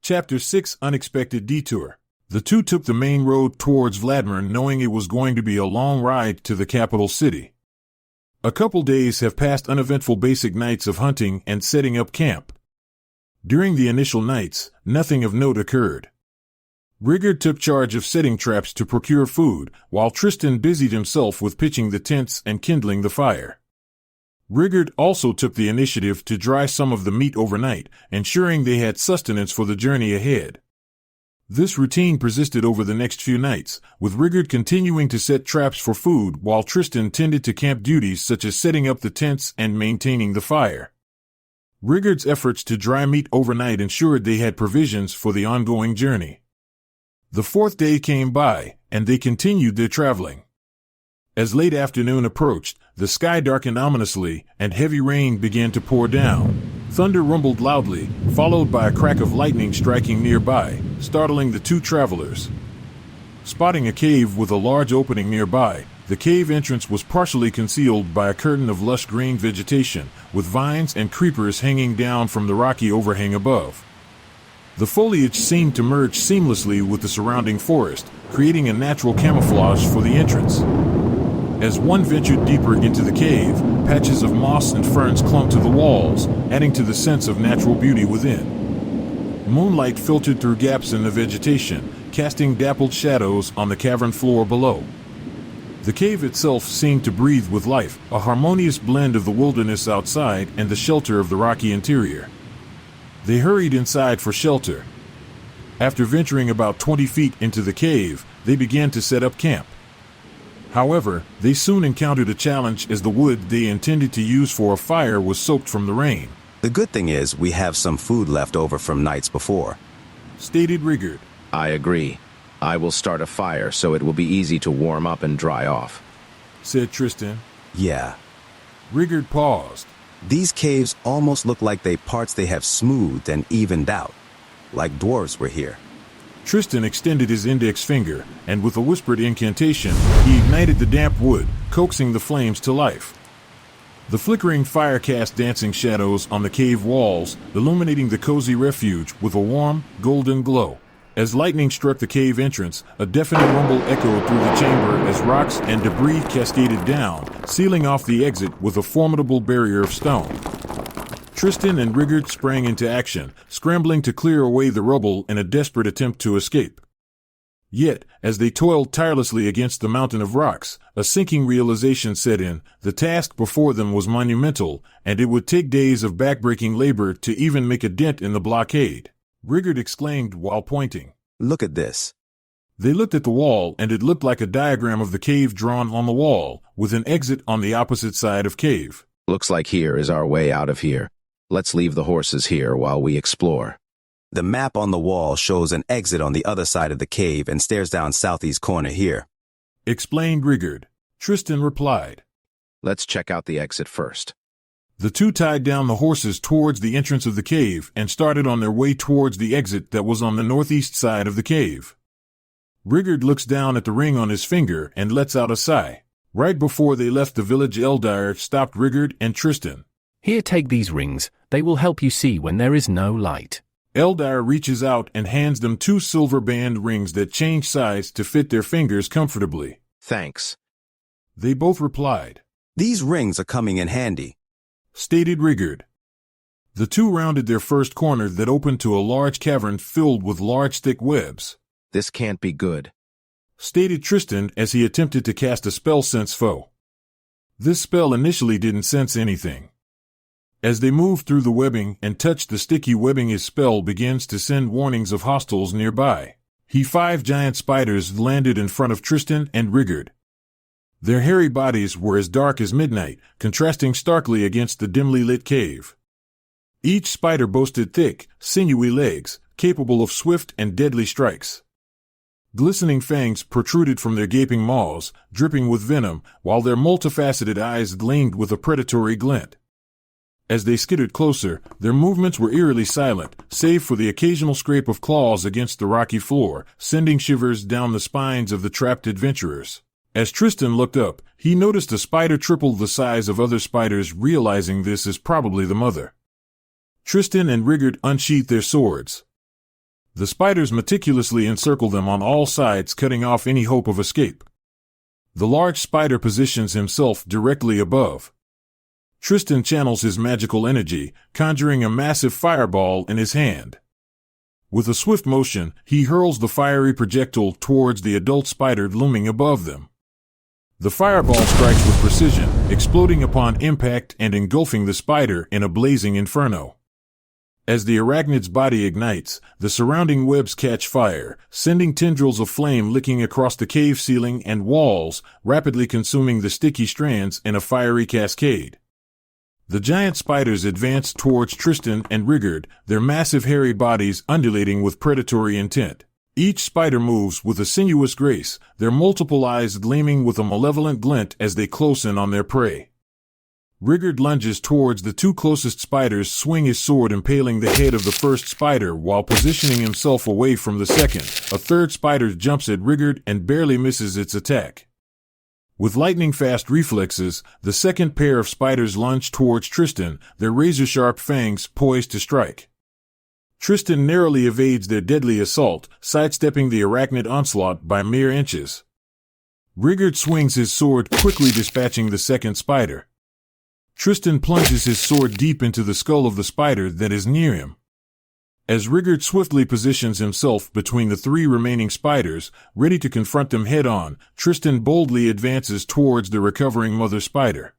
Chapter 6 Unexpected Detour. The two took the main road towards Vladimir, knowing it was going to be a long ride to the capital city. A couple days have passed, uneventful basic nights of hunting and setting up camp. During the initial nights, nothing of note occurred. Rigard took charge of setting traps to procure food, while Tristan busied himself with pitching the tents and kindling the fire. Rigard also took the initiative to dry some of the meat overnight, ensuring they had sustenance for the journey ahead. This routine persisted over the next few nights, with Rigard continuing to set traps for food while Tristan tended to camp duties such as setting up the tents and maintaining the fire. Rigard's efforts to dry meat overnight ensured they had provisions for the ongoing journey. The fourth day came by, and they continued their traveling. As late afternoon approached, the sky darkened ominously, and heavy rain began to pour down. Thunder rumbled loudly, followed by a crack of lightning striking nearby, startling the two travelers. Spotting a cave with a large opening nearby, the cave entrance was partially concealed by a curtain of lush green vegetation, with vines and creepers hanging down from the rocky overhang above. The foliage seemed to merge seamlessly with the surrounding forest, creating a natural camouflage for the entrance. As one ventured deeper into the cave, patches of moss and ferns clung to the walls, adding to the sense of natural beauty within. Moonlight filtered through gaps in the vegetation, casting dappled shadows on the cavern floor below. The cave itself seemed to breathe with life, a harmonious blend of the wilderness outside and the shelter of the rocky interior. They hurried inside for shelter. After venturing about 20 feet into the cave, they began to set up camp. However, they soon encountered a challenge as the wood they intended to use for a fire was soaked from the rain. The good thing is we have some food left over from nights before, stated Rigard. I agree. I will start a fire so it will be easy to warm up and dry off, said Tristan. Yeah. Rigard paused. These caves almost look like parts they have smoothed and evened out, like dwarves were here. Tristan extended his index finger, and with a whispered incantation, he ignited the damp wood, coaxing the flames to life. The flickering fire cast dancing shadows on the cave walls, illuminating the cozy refuge with a warm, golden glow. As lightning struck the cave entrance, a deafening rumble echoed through the chamber as rocks and debris cascaded down, sealing off the exit with a formidable barrier of stone. Tristan and Rigard sprang into action, scrambling to clear away the rubble in a desperate attempt to escape. Yet, as they toiled tirelessly against the mountain of rocks, a sinking realization set in. The task before them was monumental, and it would take days of backbreaking labor to even make a dent in the blockade. Rigard exclaimed while pointing. Look at this. They looked at the wall, and it looked like a diagram of the cave drawn on the wall, with an exit on the opposite side of cave. Looks like here is our way out of here. Let's leave the horses here while we explore. The map on the wall shows an exit on the other side of the cave and stares down southeast corner here, explained Rigard. Tristan replied. Let's check out the exit first. The two tied down the horses towards the entrance of the cave and started on their way towards the exit that was on the northeast side of the cave. Rigard looks down at the ring on his finger and lets out a sigh. Right before they left the village, Eldire stopped Rigard and Tristan. Here, take these rings. They will help you see when there is no light. Eldire reaches out and hands them two silver band rings that change size to fit their fingers comfortably. Thanks. They both replied. These rings are coming in handy, stated Rigard. The two rounded their first corner that opened to a large cavern filled with large thick webs. This can't be good, stated Tristan as he attempted to cast a spell sense foe. This spell initially didn't sense anything. As they move through the webbing and touch the sticky webbing, his spell begins to send warnings of hostiles nearby. Five giant spiders landed in front of Tristan and Rigard. Their hairy bodies were as dark as midnight, contrasting starkly against the dimly lit cave. Each spider boasted thick, sinewy legs, capable of swift and deadly strikes. Glistening fangs protruded from their gaping maws, dripping with venom, while their multifaceted eyes gleamed with a predatory glint. As they skittered closer, their movements were eerily silent, save for the occasional scrape of claws against the rocky floor, sending shivers down the spines of the trapped adventurers. As Tristan looked up, he noticed a spider triple the size of other spiders, realizing this is probably the mother. Tristan and Rigard unsheathed their swords. The spiders meticulously encircle them on all sides, cutting off any hope of escape. The large spider positions himself directly above. Tristan channels his magical energy, conjuring a massive fireball in his hand. With a swift motion, he hurls the fiery projectile towards the adult spider looming above them. The fireball strikes with precision, exploding upon impact and engulfing the spider in a blazing inferno. As the arachnid's body ignites, the surrounding webs catch fire, sending tendrils of flame licking across the cave ceiling and walls, rapidly consuming the sticky strands in a fiery cascade. The giant spiders advance towards Tristan and Rigard, their massive hairy bodies undulating with predatory intent. Each spider moves with a sinuous grace, their multiple eyes gleaming with a malevolent glint as they close in on their prey. Rigard lunges towards the two closest spiders, swing his sword impaling the head of the first spider while positioning himself away from the second. A third spider jumps at Rigard and barely misses its attack. With lightning-fast reflexes, the second pair of spiders lunge towards Tristan, their razor-sharp fangs poised to strike. Tristan narrowly evades their deadly assault, sidestepping the arachnid onslaught by mere inches. Rigard swings his sword, quickly dispatching the second spider. Tristan plunges his sword deep into the skull of the spider that is near him. As Rigard swiftly positions himself between the three remaining spiders, ready to confront them head-on, Tristan boldly advances towards the recovering mother spider.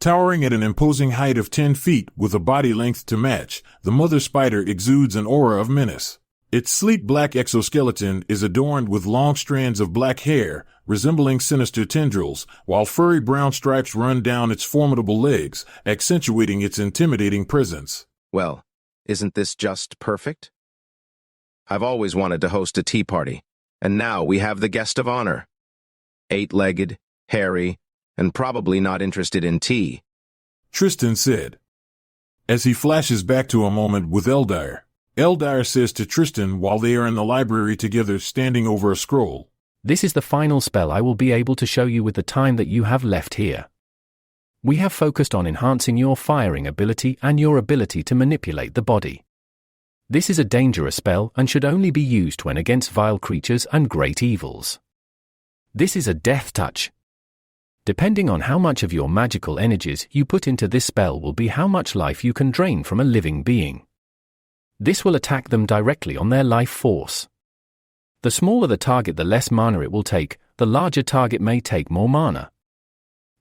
Towering at an imposing height of 10 feet with a body length to match, the mother spider exudes an aura of menace. Its sleek black exoskeleton is adorned with long strands of black hair, resembling sinister tendrils, while furry brown stripes run down its formidable legs, accentuating its intimidating presence. Well, isn't this just perfect? I've always wanted to host a tea party, and now we have the guest of honor. 8-legged, hairy, and probably not interested in tea, Tristan said. As he flashes back to a moment with Eldir, Eldir says to Tristan while they are in the library together standing over a scroll, This is the final spell I will be able to show you with the time that you have left here. We have focused on enhancing your firing ability and your ability to manipulate the body. This is a dangerous spell and should only be used when against vile creatures and great evils. This is a death touch. Depending on how much of your magical energies you put into this spell will be how much life you can drain from a living being. This will attack them directly on their life force. The smaller the target, the less mana it will take, the larger target may take more mana.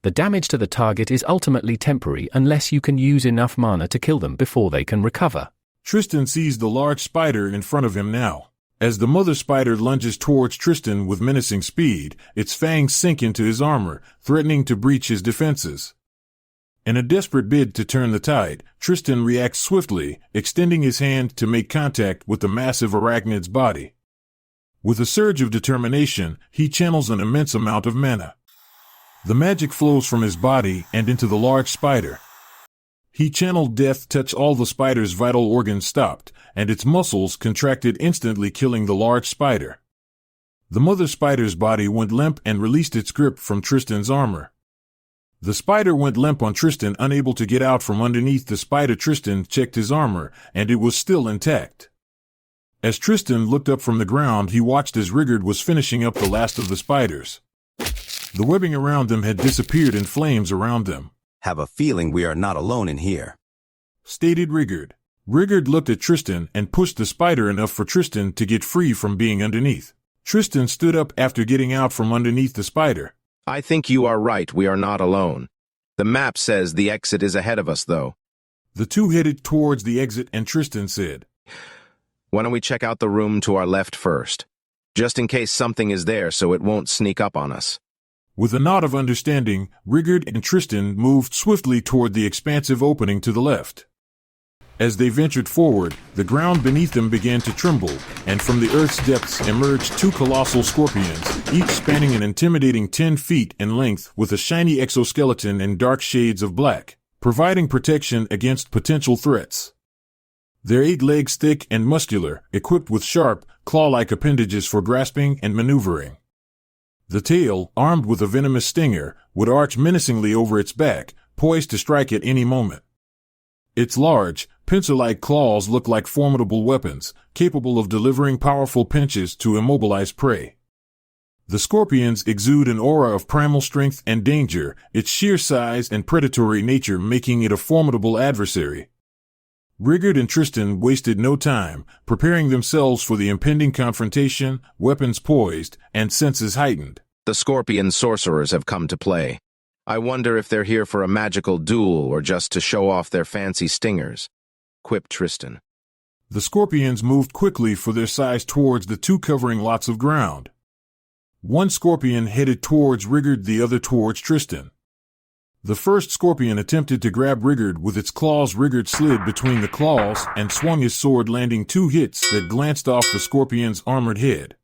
The damage to the target is ultimately temporary unless you can use enough mana to kill them before they can recover. Tristan sees the large spider in front of him now. As the mother spider lunges towards Tristan with menacing speed, its fangs sink into his armor, threatening to breach his defenses. In a desperate bid to turn the tide, Tristan reacts swiftly, extending his hand to make contact with the massive arachnid's body. With a surge of determination, he channels an immense amount of mana. The magic flows from his body and into the large spider. He channeled death touch. All the spider's vital organs stopped, and its muscles contracted, instantly killing the large spider. The mother spider's body went limp and released its grip from Tristan's armor. The spider went limp on Tristan, unable to get out from underneath the spider. Tristan checked his armor, and it was still intact. As Tristan looked up from the ground, he watched as Rigard was finishing up the last of the spiders. The webbing around them had disappeared in flames around them. Have a feeling we are not alone in here, stated Rigard. Rigard looked at Tristan and pushed the spider enough for Tristan to get free from being underneath. Tristan stood up after getting out from underneath the spider. I think you are right, we are not alone. The map says the exit is ahead of us, though. The two headed towards the exit, and Tristan said, Why don't we check out the room to our left first? Just in case something is there so it won't sneak up on us. With a nod of understanding, Rigard and Tristan moved swiftly toward the expansive opening to the left. As they ventured forward, the ground beneath them began to tremble, and from the earth's depths emerged two colossal scorpions, each spanning an intimidating 10 feet in length with a shiny exoskeleton and dark shades of black, providing protection against potential threats. Their 8 legs thick and muscular, equipped with sharp, claw-like appendages for grasping and maneuvering. The tail, armed with a venomous stinger, would arch menacingly over its back, poised to strike at any moment. Its large, Pincer-like claws look like formidable weapons, capable of delivering powerful pinches to immobilize prey. The scorpions exude an aura of primal strength and danger, its sheer size and predatory nature making it a formidable adversary. Rigard and Tristan wasted no time, preparing themselves for the impending confrontation, weapons poised, and senses heightened. The scorpion sorcerers have come to play. I wonder if they're here for a magical duel or just to show off their fancy stingers, quipped Tristan. The scorpions moved quickly for their size towards the two, covering lots of ground. One scorpion headed towards Rigard, the other towards Tristan. The first scorpion attempted to grab Rigard with its claws. Rigard slid between the claws and swung his sword, landing 2 hits that glanced off the scorpion's armored head.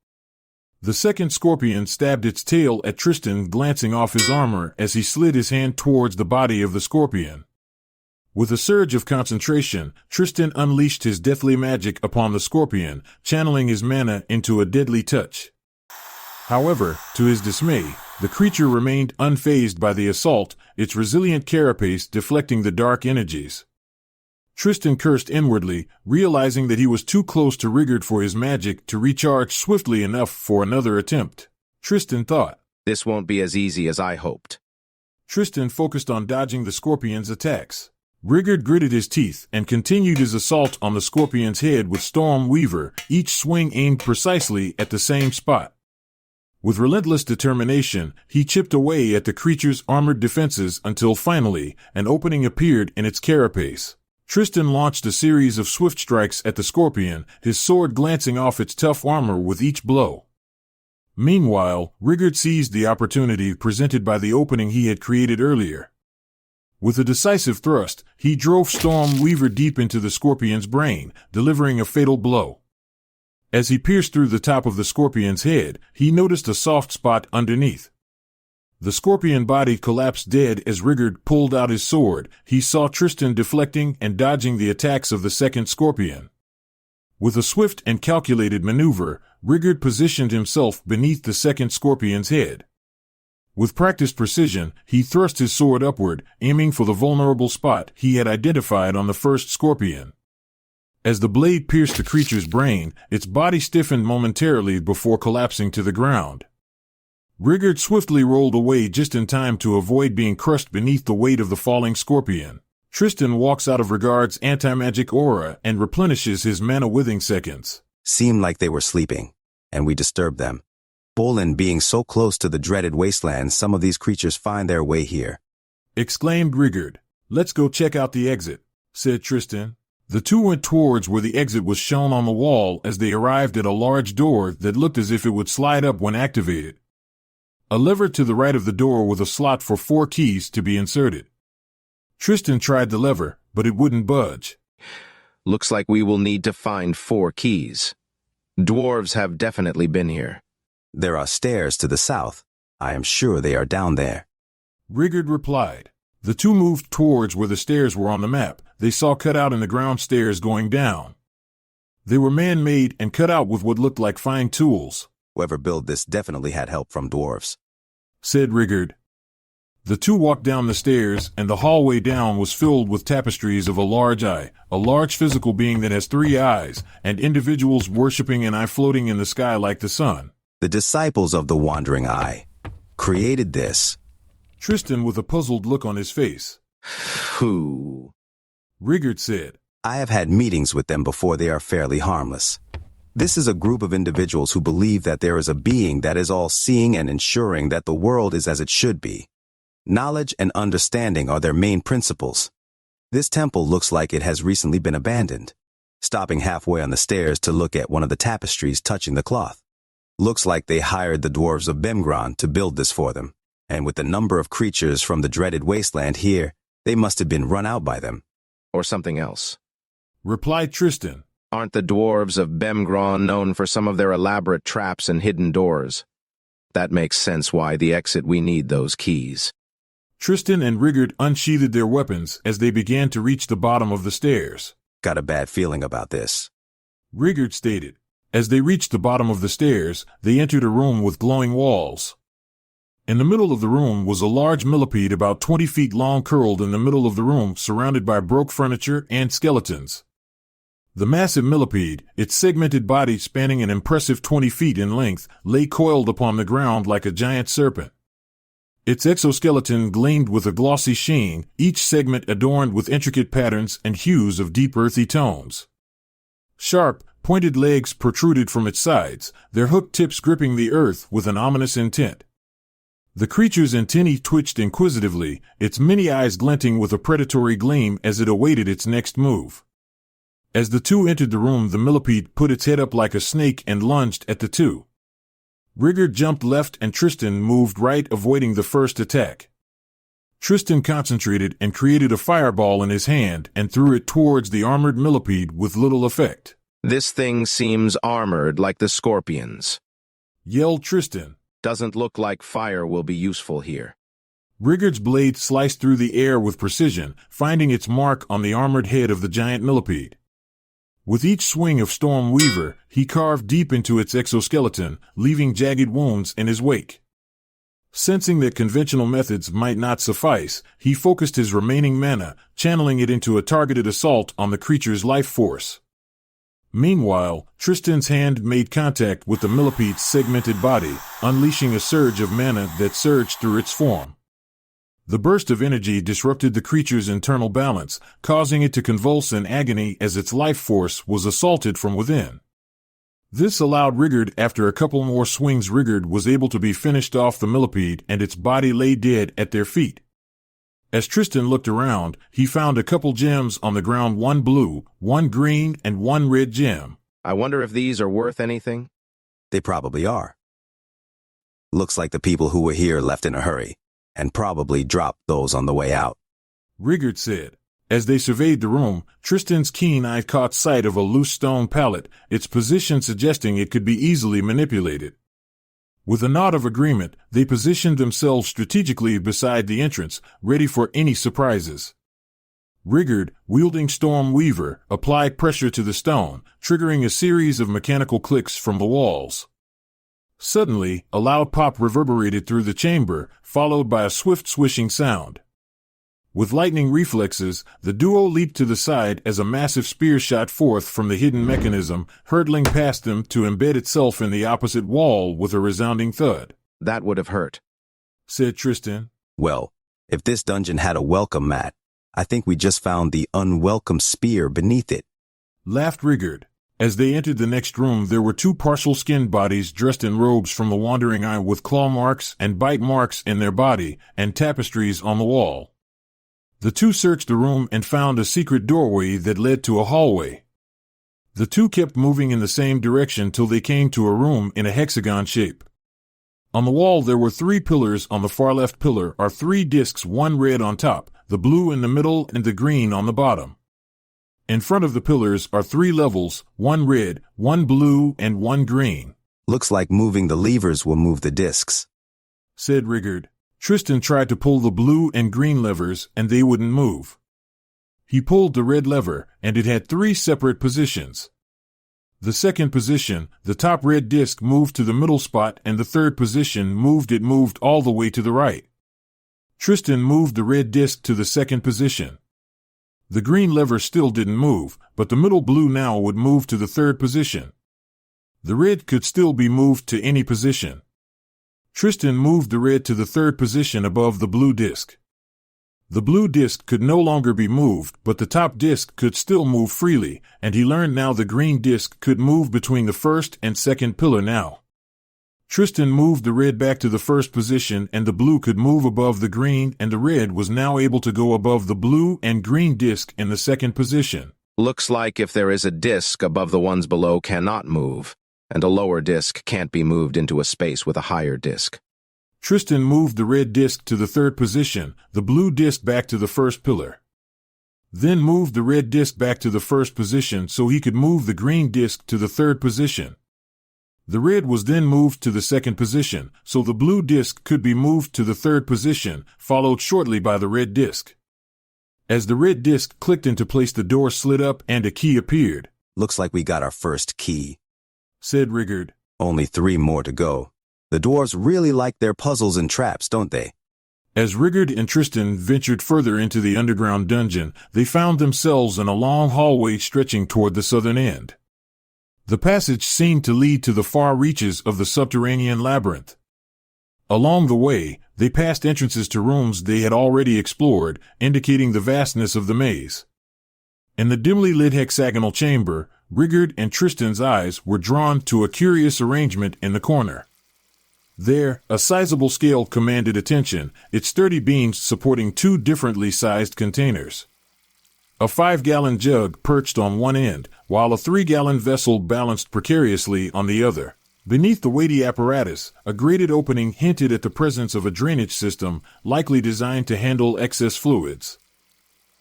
The second scorpion stabbed its tail at Tristan, glancing off his armor as he slid his hand towards the body of the scorpion. With a surge of concentration, Tristan unleashed his deathly magic upon the scorpion, channeling his mana into a deadly touch. However, to his dismay, the creature remained unfazed by the assault, its resilient carapace deflecting the dark energies. Tristan cursed inwardly, realizing that he was too close to Rigard for his magic to recharge swiftly enough for another attempt. Tristan thought, "This won't be as easy as I hoped." Tristan focused on dodging the scorpion's attacks. Rigard gritted his teeth and continued his assault on the scorpion's head with Storm Weaver, each swing aimed precisely at the same spot. With relentless determination, he chipped away at the creature's armored defenses until finally, an opening appeared in its carapace. Tristan launched a series of swift strikes at the scorpion, his sword glancing off its tough armor with each blow. Meanwhile, Rigard seized the opportunity presented by the opening he had created earlier. With a decisive thrust, he drove Storm Weaver deep into the scorpion's brain, delivering a fatal blow. As he pierced through the top of the scorpion's head, he noticed a soft spot underneath. The scorpion body collapsed dead as Rigard pulled out his sword. He saw Tristan deflecting and dodging the attacks of the second scorpion. With a swift and calculated maneuver, Rigard positioned himself beneath the second scorpion's head. With practiced precision, he thrust his sword upward, aiming for the vulnerable spot he had identified on the first scorpion. As the blade pierced the creature's brain, its body stiffened momentarily before collapsing to the ground. Rigard swiftly rolled away just in time to avoid being crushed beneath the weight of the falling scorpion. Tristan walks out of Rigard's anti-magic aura and replenishes his mana withing seconds. Seemed like they were sleeping, and we disturbed them. Bolin being so close to the dreaded wasteland, some of these creatures find their way here, exclaimed Rigard. "Let's go check out the exit," said Tristan. The two went towards where the exit was shown on the wall as they arrived at a large door that looked as if it would slide up when activated. A lever to the right of the door with a slot for 4 keys to be inserted. Tristan tried the lever, but it wouldn't budge. "Looks like we will need to find 4 keys. Dwarves have definitely been here." There are stairs to the south. I am sure they are down there, Rigard replied. The two moved towards where the stairs were on the map. They saw cut out in the ground stairs going down. They were man-made and cut out with what looked like fine tools. Whoever built this definitely had help from dwarves, said Rigard. The two walked down the stairs, and the hallway down was filled with tapestries of a large eye, a large physical being that has 3 eyes, and individuals worshipping an eye floating in the sky like the sun. The disciples of the Wandering Eye created this. Tristan with a puzzled look on his face. Who? Rigard said. I have had meetings with them before. They are fairly harmless. This is a group of individuals who believe that there is a being that is all-seeing and ensuring that the world is as it should be. Knowledge and understanding are their main principles. This temple looks like it has recently been abandoned. Stopping halfway on the stairs to look at one of the tapestries touching the cloth. Looks like they hired the dwarves of Bemgron to build this for them. And with the number of creatures from the dreaded wasteland here, they must have been run out by them. Or something else, replied Tristan. Aren't the dwarves of Bemgron known for some of their elaborate traps and hidden doors? That makes sense why the exit we need those keys. Tristan and Rigard unsheathed their weapons as they began to reach the bottom of the stairs. Got a bad feeling about this, Rigard stated. As they reached the bottom of the stairs, they entered a room with glowing walls. In the middle of the room was a large millipede about 20 feet long curled in the middle of the room, surrounded by broke furniture and skeletons. The massive millipede, its segmented body spanning an impressive 20 feet in length, lay coiled upon the ground like a giant serpent. Its exoskeleton gleamed with a glossy sheen, each segment adorned with intricate patterns and hues of deep earthy tones. Sharp, pointed legs protruded from its sides, their hooked tips gripping the earth with an ominous intent. The creature's antennae twitched inquisitively, its many eyes glinting with a predatory gleam as it awaited its next move. As the two entered the room, the millipede put its head up like a snake and lunged at the two. Rigard jumped left and Tristan moved right, avoiding the first attack. Tristan concentrated and created a fireball in his hand and threw it towards the armored millipede with little effect. This thing seems armored like the scorpions. Yelled Tristan. Doesn't look like fire will be useful here. Rigard's blade sliced through the air with precision, finding its mark on the armored head of the giant millipede. With each swing of Storm Weaver, he carved deep into its exoskeleton, leaving jagged wounds in his wake. Sensing that conventional methods might not suffice, he focused his remaining mana, channeling it into a targeted assault on the creature's life force. Meanwhile, Tristan's hand made contact with the millipede's segmented body, unleashing a surge of mana that surged through its form. The burst of energy disrupted the creature's internal balance, causing it to convulse in agony as its life force was assaulted from within. This allowed Rigard, after a couple more swings, Rigard was able to be finished off the millipede and its body lay dead at their feet. As Tristan looked around, he found a couple gems on the ground, one blue, one green, and one red gem. I wonder if these are worth anything? They probably are. Looks like the people who were here left in a hurry, and probably dropped those on the way out, Rigard said. As they surveyed the room, Tristan's keen eye caught sight of a loose stone pallet, its position suggesting it could be easily manipulated. With a nod of agreement, they positioned themselves strategically beside the entrance, ready for any surprises. Rigard, wielding Storm Weaver, applied pressure to the stone, triggering a series of mechanical clicks from the walls. Suddenly, a loud pop reverberated through the chamber, followed by a swift swishing sound. With lightning reflexes, the duo leaped to the side as a massive spear shot forth from the hidden mechanism, hurtling past them to embed itself in the opposite wall with a resounding thud. That would have hurt, said Tristan. Well, if this dungeon had a welcome mat, I think we just found the unwelcome spear beneath it, laughed Rigard. As they entered the next room, there were two partial skinned bodies dressed in robes from the Wandering Eye with claw marks and bite marks in their body, and tapestries on the wall. The two searched the room and found a secret doorway that led to a hallway. The two kept moving in the same direction till they came to a room in a hexagon shape. On the wall there were 3 pillars. On the far left pillar are 3 discs, one red on top, the blue in the middle, and the green on the bottom. In front of the pillars are 3 levels, 1 red, 1 blue, and 1 green. Looks like moving the levers will move the discs, said Rigard. Tristan tried to pull the blue and green levers, and they wouldn't move. He pulled the red lever, and it had 3 separate positions. The second position, the top red disc, moved to the middle spot, and the third position moved all the way to the right. Tristan moved the red disc to the second position. The green lever still didn't move, but the middle blue now would move to the third position. The red could still be moved to any position. Tristan moved the red to the third position above the blue disc. The blue disc could no longer be moved, but the top disc could still move freely, and he learned now the green disc could move between the first and second pillar now. Tristan moved the red back to the first position, and the blue could move above the green, and the red was now able to go above the blue and green disc in the second position. Looks like if there is a disc above, the ones below cannot move, and a lower disc can't be moved into a space with a higher disc. Tristan moved the red disc to the third position, the blue disc back to the first pillar. Then moved the red disc back to the first position so he could move the green disc to the third position. The red was then moved to the second position, so the blue disc could be moved to the third position, followed shortly by the red disc. As the red disc clicked into place, the door slid up and a key appeared. Looks like we got our first key, said Rigard. Only 3 more to go. The dwarves really like their puzzles and traps, don't they? As Rigard and Tristan ventured further into the underground dungeon, they found themselves in a long hallway stretching toward the southern end. The passage seemed to lead to the far reaches of the subterranean labyrinth. Along the way, they passed entrances to rooms they had already explored, indicating the vastness of the maze. In the dimly lit hexagonal chamber, Rigard and Tristan's eyes were drawn to a curious arrangement in the corner. There, a sizable scale commanded attention, its sturdy beams supporting two differently sized containers. A 5-gallon jug perched on one end, while a 3-gallon vessel balanced precariously on the other. Beneath the weighty apparatus, a grated opening hinted at the presence of a drainage system, likely designed to handle excess fluids.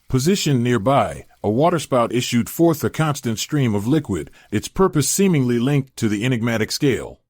Positioned nearby, a waterspout issued forth a constant stream of liquid, its purpose seemingly linked to the enigmatic scale.